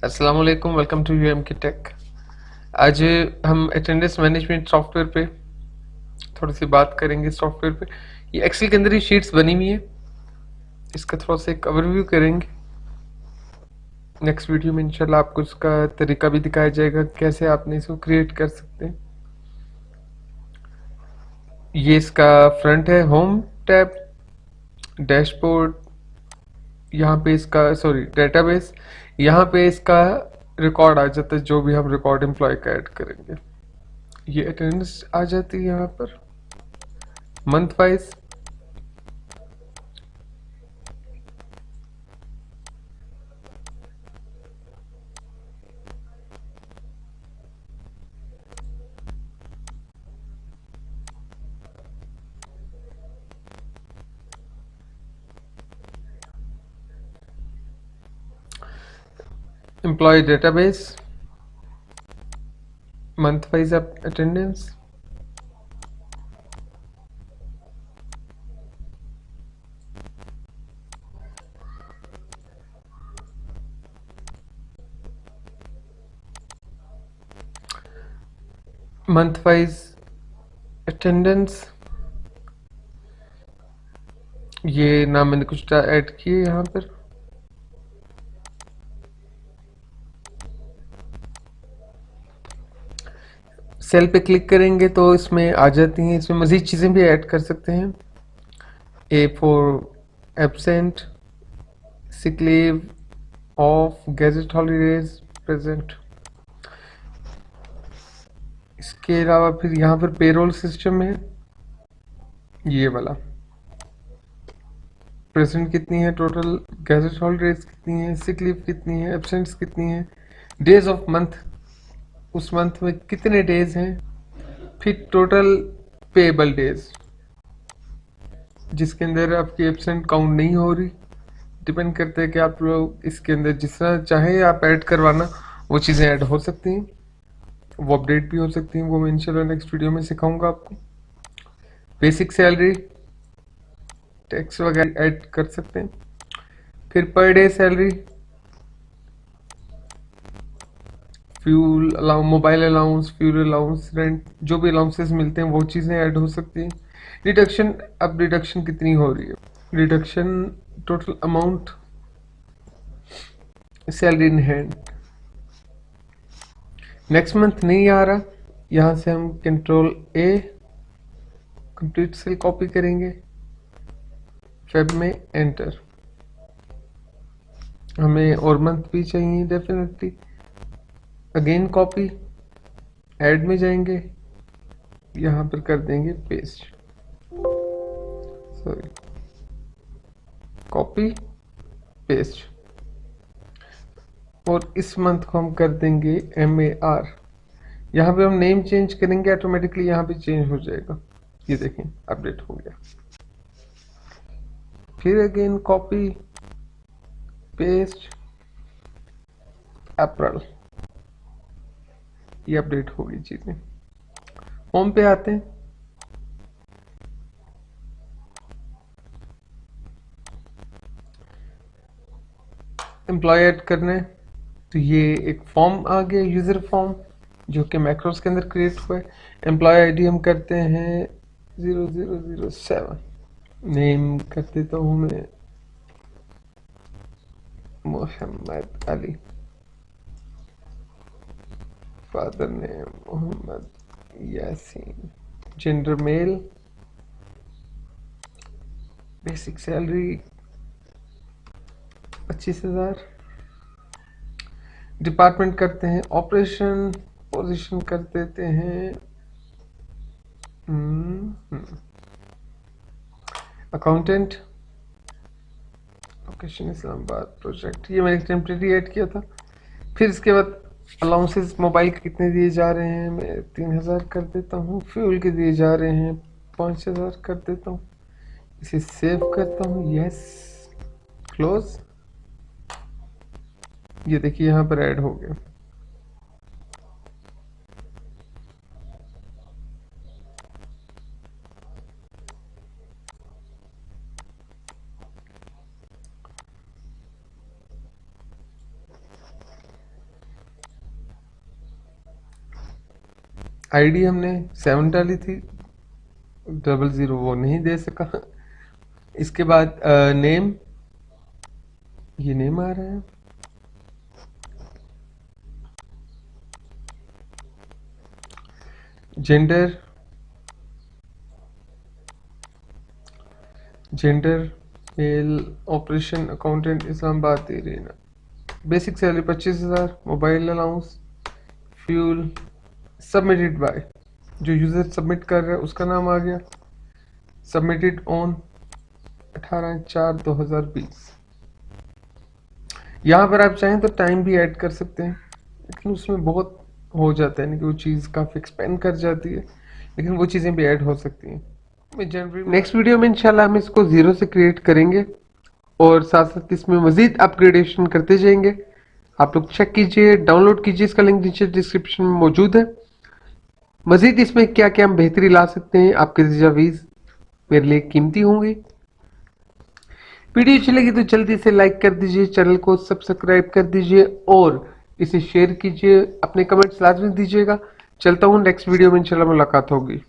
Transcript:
अस्सलाम वालेकुम, welcome to UM की टेक। आज हम अटेंडेंस मैनेजमेंट सॉफ्टवेयर पे थोड़ी सी बात करेंगे। सॉफ्टवेयर पे ये एक्सेल के अंदर ही शीट्स बनी हुई है, इसका थोड़ा सा एक ओवरव्यू करेंगे। नेक्स्ट वीडियो में इंशाल्लाह आपको इसका तरीका भी दिखाया जाएगा, कैसे आपने इसको क्रिएट कर सकते हैं। ये इसका फ्रंट है, होम टैब, डैशबोर्ड, यहाँ पे इसका डेटाबेस, यहाँ पे इसका रिकॉर्ड आ जाता है, जो भी हम रिकॉर्ड एम्प्लॉय का ऐड करेंगे। ये अटेंडेंस आ जाती है यहाँ पर month wise. Employee database, month wise attendance, month wise attendance. ये नाम मैंने कुछ ऐड किए यहाँ पर। सेल पे क्लिक करेंगे तो इसमें आ जाती हैं, इसमें मज़ीद चीज़ें भी ऐड कर सकते हैं। A for absent, sick leave, of, gadget holidays, present. इसके अलावा फिर यहाँ पर पेरोल सिस्टम है, ये वाला प्रेजेंट कितनी है, टोटल गैजेट हॉलीडेज कितनी है, सिक लीव कितनी है, एब्सेंट्स कितनी है, डेज ऑफ मंथ, उस मंथ में कितने डेज हैं, फिर टोटल पेएबल डेज जिसके अंदर आपकी एब्सेंट काउंट नहीं हो रही। डिपेंड करता है कि आप लोग इसके अंदर जिस तरह चाहे आप ऐड करवाना, वो चीज़ें ऐड हो सकती हैं, वो अपडेट भी हो सकती हैं। वो मैं इंशाल्लाह नेक्स्ट वीडियो में सिखाऊंगा आपको। बेसिक सैलरी, टैक्स वगैरह ऐड कर सकते हैं। फिर per day salary, fuel allowance, mobile allowance, fuel allowance, rent, जो भी अलाउंसेस मिलते हैं वो चीज़ें ऐड हो सकती हैं। डिडक्शन, अब डिडक्शन कितनी हो रही है, deduction total amount, salary in hand. Next month नहीं आ रहा, यहाँ से हम control A complete cell copy करेंगे, फेब में एंटर। हमें और मंथ भी चाहिए डेफिनेटली, अगेन कॉपी, ऐड में जाएंगे, यहाँ पर कर देंगे पेस्ट, सॉरी कॉपी पेस्ट, और इस मंथ को हम कर देंगे MAR। यहाँ पे हम नेम चेंज करेंगे, ऑटोमेटिकली यहाँ पे चेंज हो जाएगा। ये देखें अपडेट हो गया। फिर अगेन कॉपी पेस्ट, अप्रैल, ये अपडेट हो गई चीजें। होम पे आते हैं, एम्प्लॉय ऐड करना है, तो ये एक फॉर्म आ गया, यूजर फॉर्म, जो कि मैक्रोस के अंदर क्रिएट हुआ है। एम्प्लॉय आईडी हम करते हैं 0007, नेम कर देता हूँ मैं Mohammad Ali, father name Mohammad Yasin, gender male, basic salary 25,000, department करते हैं ऑपरेशन, पोजीशन कर देते हैं अकाउंटेंट, लोकेशन इस्लामाबाद, प्रोजेक्ट, ये मैंने टेम्परेरी ऐड किया था। फिर इसके बाद अलाउंसेस मोबाइल के कितने दिए जा रहे हैं, मैं 3,000 कर देता हूँ। फ्यूल के दिए जा रहे हैं 5,000 कर देता हूँ। इसे सेव करता हूँ, यस, क्लोज। ये देखिए यहाँ पर ऐड हो गया। आईडी हमने 7 डाली थी, 00 वो नहीं दे सका। इसके बाद नेम, ये नेम आ रहा है। Gender, male, operation accountant, Islamabad area. Basic salary 25,000। Mobile allowance, fuel, submitted by, जो यूजर सबमिट कर रहा है उसका नाम आ गया। Submitted on 18/4/2020। यहाँ पर आप चाहें तो टाइम भी ऐड कर सकते हैं, लेकिन उसमें बहुत हो जाता है ना कि वो चीज़ काफ़ी एक्सपेंड कर जाती है, लेकिन वो चीज़ें भी ऐड हो सकती हैं। जनवरी नेक्स्ट वीडियो में इंशाल्लाह हम इसको ज़ीरो से क्रिएट करेंगे और साथ साथ इसमें मज़ीद अपग्रेडेशन करते जाएंगे। आप लोग चेक कीजिए, डाउनलोड कीजिए, इसका लिंक नीचे डिस्क्रिप्शन में मौजूद है। मज़ीद इसमें क्या क्या हम बेहतरी ला सकते हैं, आपके तजावीज़ मेरे लिए कीमती होंगी। वीडियो अच्छी लगी तो जल्दी से लाइक कर दीजिए, चैनल को सब्सक्राइब कर दीजिए और इसे शेयर कीजिए, अपने कमेंट्स लाजमी दीजिएगा। चलता हूँ, नेक्स्ट वीडियो में इंशाल्लाह मुलाकात होगी।